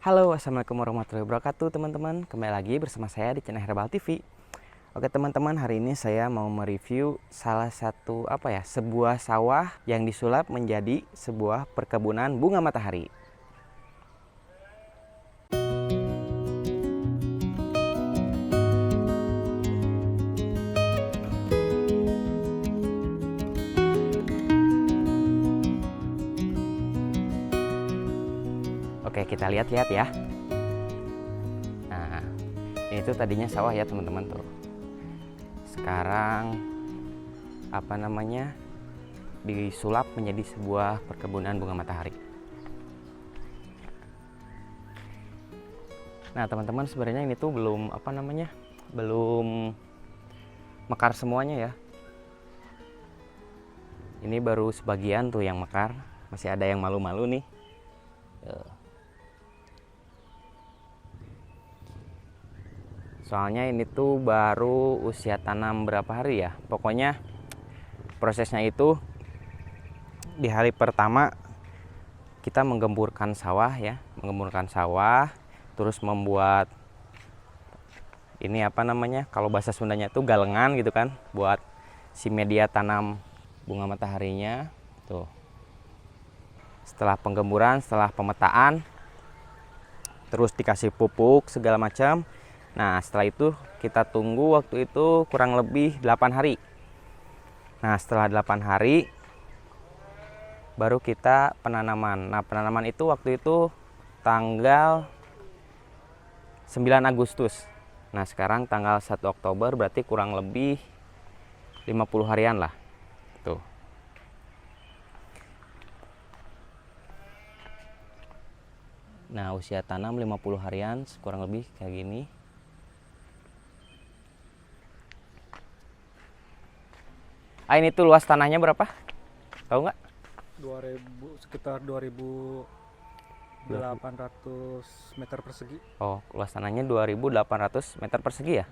Halo, assalamualaikum warahmatullahi wabarakatuh teman-teman. Kembali lagi bersama saya di channel Herbal TV. Oke teman-teman, hari ini saya mau mereview salah satu sebuah sawah yang disulap menjadi sebuah perkebunan bunga matahari. Oke, kita lihat-lihat ya. Nah, ini tuh tadinya sawah ya teman-teman tuh. Sekarang disulap menjadi sebuah perkebunan bunga matahari. Nah teman-teman, sebenarnya ini tuh belum belum mekar semuanya ya. Ini baru sebagian tuh yang mekar, masih ada yang malu-malu nih. Soalnya ini tuh baru usia tanam berapa hari ya. Pokoknya prosesnya itu di hari pertama kita menggemburkan sawah ya, terus membuat ini kalau bahasa Sundanya itu galengan gitu kan, buat si media tanam bunga mataharinya tuh. Setelah penggemburan, setelah pemetaan, terus dikasih pupuk segala macam. Nah setelah itu kita tunggu, waktu itu kurang lebih 8 hari. Nah setelah 8 hari baru kita penanaman. Nah penanaman itu waktu itu tanggal 9 Agustus. Nah sekarang tanggal 1 Oktober, berarti kurang lebih 50 harian lah tuh. Nah usia tanam 50 harian kurang lebih kayak gini. Ini tuh luas tanahnya berapa? Tahu nggak? Sekitar 2.800 meter persegi. Oh, luas tanahnya 2.800 meter persegi ya?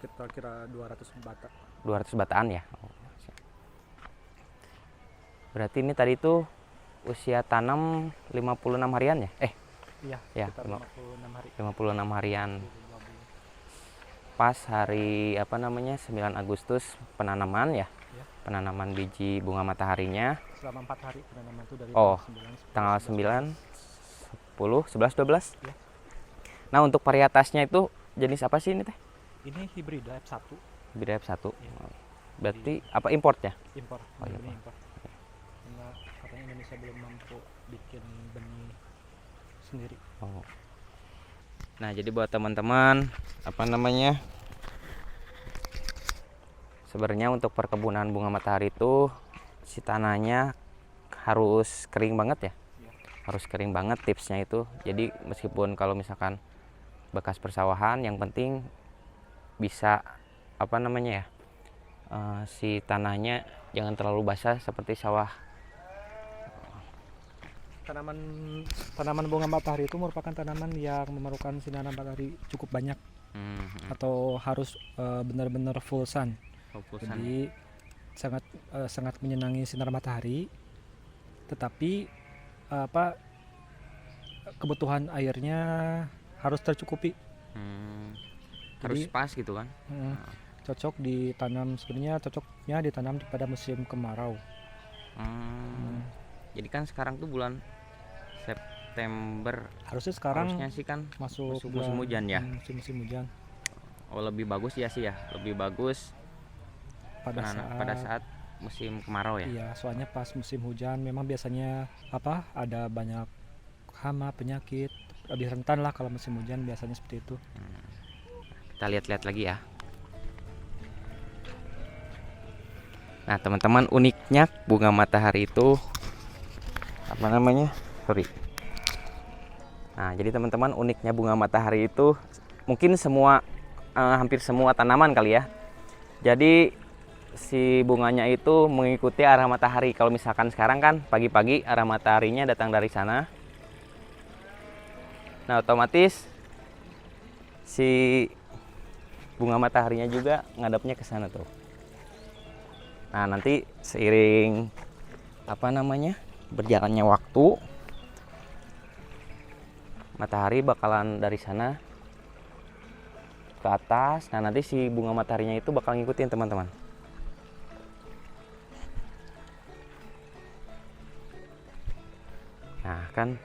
Kita kira 200 bata. 200 bataan ya? Oh. Berarti ini tadi tuh usia tanam 56 harian ya? Iya, Ya, sekitar 56 hari. 56 harian. Pas hari 9 Agustus penanaman ya? Ya. Penanaman biji bunga mataharinya. Selama 4 hari penanaman itu dari tanggal 9, 10, 11, 12. Ya. Nah, untuk varietasnya itu jenis apa sih ini teh? Ini hibrida F1. Hibrida F1. Ya. Berarti apa importnya? Impor. Oh, Ini impor. impor. Karena katanya Indonesia belum mampu bikin benih sendiri. Oh. Nah, jadi buat teman-teman sebenarnya untuk perkebunan bunga matahari itu si tanahnya harus kering banget ya. Harus kering banget tipsnya itu. Jadi meskipun kalau misalkan bekas persawahan, yang penting bisa si tanahnya jangan terlalu basah seperti sawah. Tanaman bunga matahari itu merupakan tanaman yang memerlukan sinar matahari cukup banyak, atau harus benar-benar full sun. Jadi sangat menyenangi sinar matahari, tetapi kebutuhan airnya harus tercukupi. Harus Jadi, pas gitu kan? cocoknya ditanam pada musim kemarau. Jadi kan sekarang tuh bulan September, Harusnya sih kan masuk musim hujan ya. Musim hujan. Oh, lebih bagus ya sih ya, lebih bagus pada saat musim kemarau ya. Iya, soalnya pas musim hujan memang biasanya ada banyak hama, penyakit, lebih rentan lah kalau musim hujan, biasanya seperti itu. Kita lihat-lihat lagi ya. Nah teman-teman, uniknya bunga matahari itu Nah jadi teman-teman, uniknya bunga matahari itu mungkin hampir semua tanaman kali ya. Jadi si bunganya itu mengikuti arah matahari. Kalau misalkan sekarang kan pagi-pagi arah mataharinya datang dari sana. Nah otomatis si bunga mataharinya juga ngadapnya ke sana tuh. Nah nanti seiring berjalannya waktu, Matahari bakalan dari sana ke atas. Nah, nanti si bunga mataharinya itu bakal ngikutin teman-teman. Nah, kan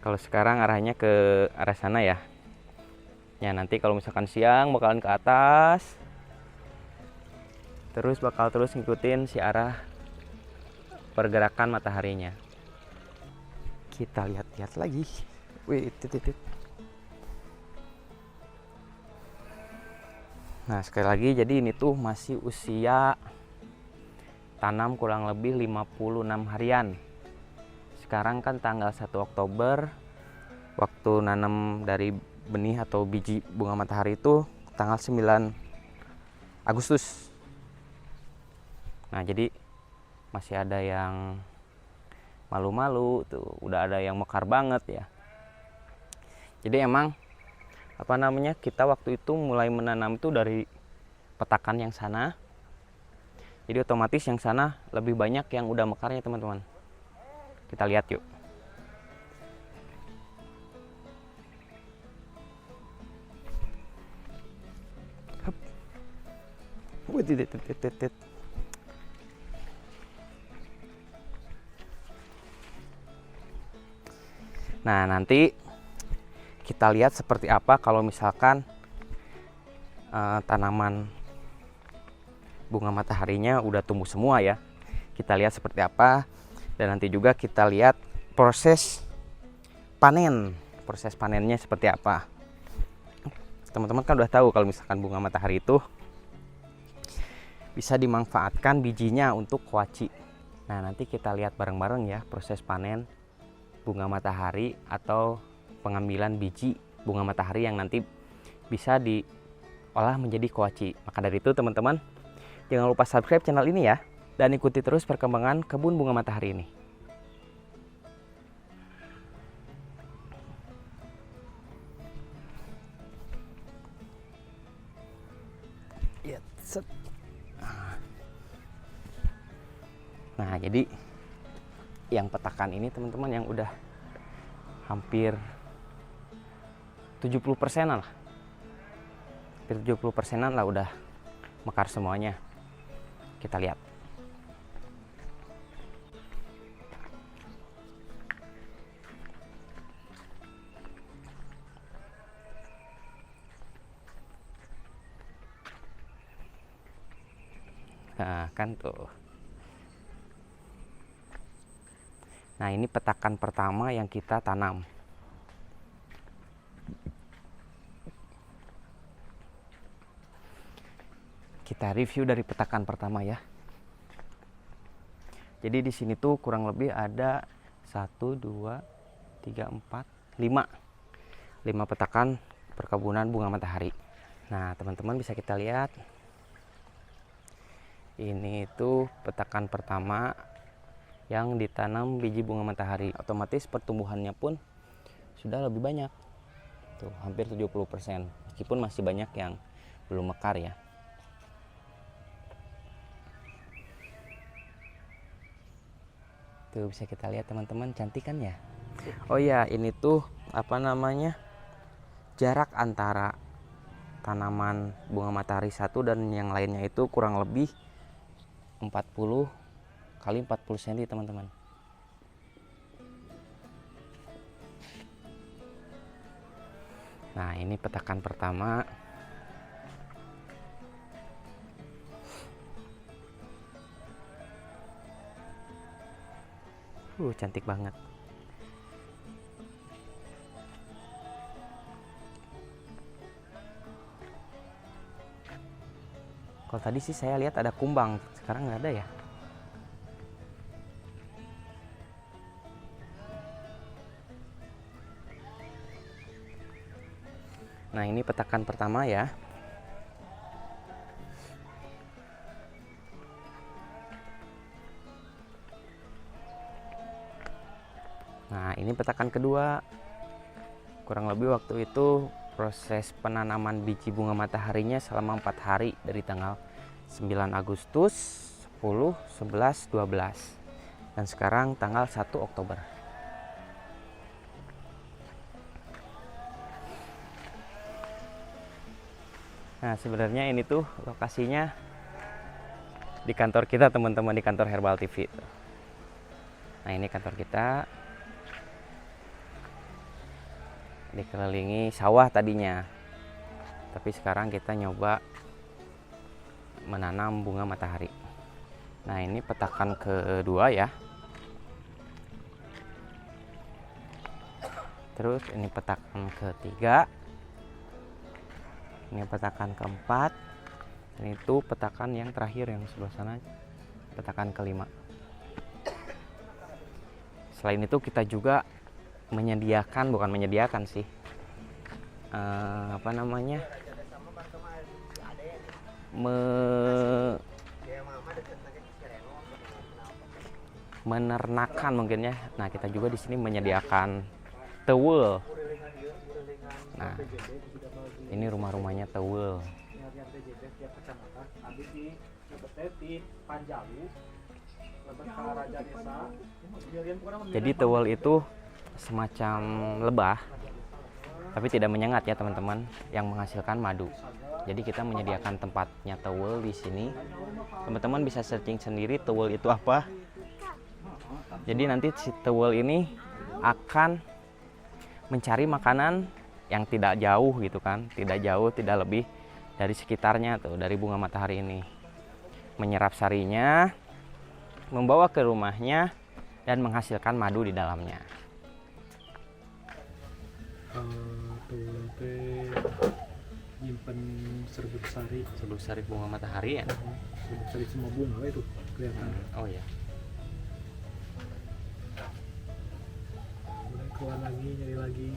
kalau sekarang arahnya ke arah sana ya. Ya, nanti kalau misalkan siang bakalan ke atas. Terus bakal terus ngikutin si arah pergerakan mataharinya. Kita lihat-lihat lagi. Wih, titit. Nah, sekali lagi, jadi ini tuh masih usia tanam kurang lebih 56 harian. Sekarang kan tanggal 1 Oktober, waktu nanam dari benih atau biji bunga matahari itu tanggal 9 Agustus. Nah, jadi masih ada yang malu-malu tuh, udah ada yang mekar banget ya. Jadi emang kita waktu itu mulai menanam itu dari petakan yang sana. Jadi otomatis yang sana lebih banyak yang udah mekarnya teman-teman. Kita lihat yuk. Nah, nanti kita lihat seperti apa kalau misalkan tanaman bunga mataharinya udah tumbuh semua ya. Kita lihat seperti apa, dan nanti juga kita lihat proses panen. Proses panennya seperti apa. Teman-teman kan udah tahu kalau misalkan bunga matahari itu bisa dimanfaatkan bijinya untuk kuaci. Nah, nanti kita lihat bareng-bareng ya proses panen bunga matahari atau pengambilan biji bunga matahari yang nanti bisa diolah menjadi kuaci. Maka dari itu teman-teman, jangan lupa subscribe channel ini ya, dan ikuti terus perkembangan kebun bunga matahari ini. Nah, jadi yang petakan ini teman-teman yang udah hampir 70%-an lah. Hampir 70%-an lah udah mekar semuanya. Kita lihat. Nah, kan tuh. Nah, ini petakan pertama yang kita tanam. Kita review dari petakan pertama ya. Jadi di sini tuh kurang lebih ada 1, 2, 3, 4, 5 petakan perkebunan bunga matahari. Nah, teman-teman bisa kita lihat. Ini itu petakan pertama yang ditanam biji bunga matahari. Otomatis pertumbuhannya pun sudah lebih banyak. Tuh, hampir 70%. Meskipun masih banyak yang belum mekar ya. Tuh bisa kita lihat teman-teman, cantik kan ya? Oh iya, ini tuh jarak antara tanaman bunga matahari satu dan yang lainnya itu kurang lebih 40 kali 40 cm teman-teman. Nah, ini petakan pertama. Cantik banget. Kalau tadi sih saya lihat ada kumbang, sekarang nggak ada ya. Nah, ini petakan pertama ya. Nah, ini petakan kedua. Kurang lebih waktu itu proses penanaman biji bunga mataharinya selama 4 hari dari tanggal 9 Agustus, 10, 11, 12. Dan sekarang tanggal 1 Oktober. Nah, sebenarnya ini tuh lokasinya di kantor kita teman-teman, di kantor Herbal TV. Nah, ini kantor kita. Dikelilingi sawah tadinya. Tapi sekarang kita nyoba menanam bunga matahari. Nah, ini petakan kedua ya. Terus ini petakan ketiga. Ini petakan keempat. Dan itu petakan yang terakhir yang sebelah sana, petakan kelima. Selain itu kita juga menyediakan, bukan menyediakan sih, menernakan mungkin ya. Nah, kita juga di sini menyediakan tewel. Nah, ini rumah-rumahnya tewel. Jadi tewel itu semacam lebah, tapi tidak menyengat ya teman-teman, yang menghasilkan madu. Jadi kita menyediakan tempatnya tewel di sini. Teman-teman bisa searching sendiri tewel itu apa. Jadi nanti si tewel ini akan mencari makanan yang tidak jauh gitu kan, tidak jauh, tidak lebih dari sekitarnya tuh, dari bunga matahari ini. Menyerap sarinya, membawa ke rumahnya, dan menghasilkan madu di dalamnya. Nyimpen serbuk sari Bunga matahari ya. serbuk sari semua bunga itu kelihatan. Oh ya. Mulai keluar lagi, nyari lagi.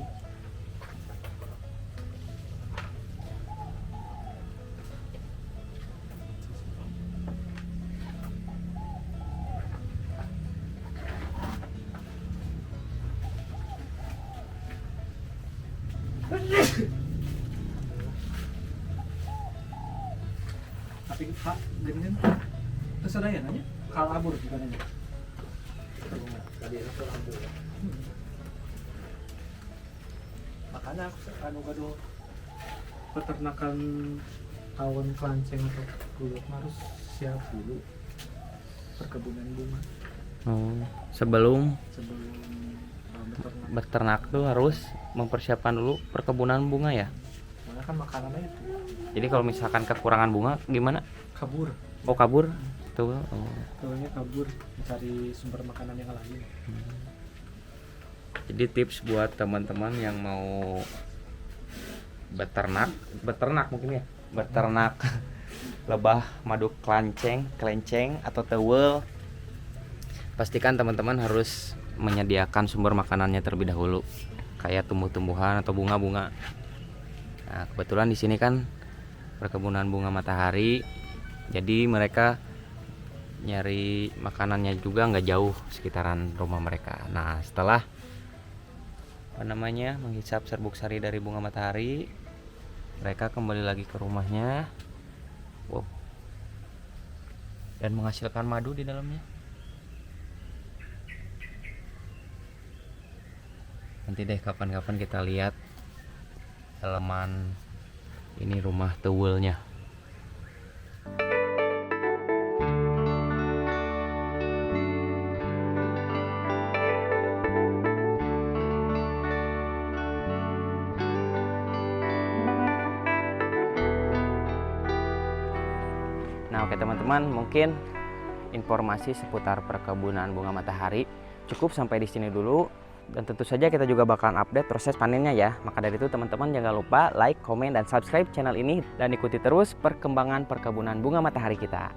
Tapi Pak, dengan terus ada ya nanya kalabur juga nanya. Tadi itu kalabur. Makanya anu gaduh peternakan tawon kelanceng atau kulit harus siap dulu perkebunan bunga. Sebelum Beternak. beternak tuh harus mempersiapkan dulu perkebunan bunga ya. Karena kan makanannya itu Jadi kalau misalkan kekurangan bunga gimana? kabur. Oh, kabur. Tuh. Tuanya kabur mencari sumber makanan yang lain. Jadi tips buat teman-teman yang mau beternak mungkin ya, beternak lebah madu kelenceng atau tewel, pastikan teman-teman harus menyediakan sumber makanannya terlebih dahulu, kayak tumbuh-tumbuhan atau bunga-bunga. Nah, kebetulan di sini kan perkebunan bunga matahari, jadi mereka nyari makanannya juga nggak jauh sekitaran rumah mereka. Nah, setelah menghisap serbuk sari dari bunga matahari, mereka kembali lagi ke rumahnya, dan menghasilkan madu di dalamnya. Nanti deh kapan-kapan kita lihat halaman ini rumah tewelnya. Nah, oke teman-teman, mungkin informasi seputar perkebunan bunga matahari cukup sampai di sini dulu. Dan tentu saja kita juga bakalan update proses panennya ya. Maka dari itu teman-teman jangan lupa like, komen, dan subscribe channel ini. Dan ikuti terus perkembangan perkebunan bunga matahari kita.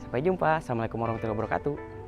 Sampai jumpa. Assalamualaikum warahmatullahi wabarakatuh.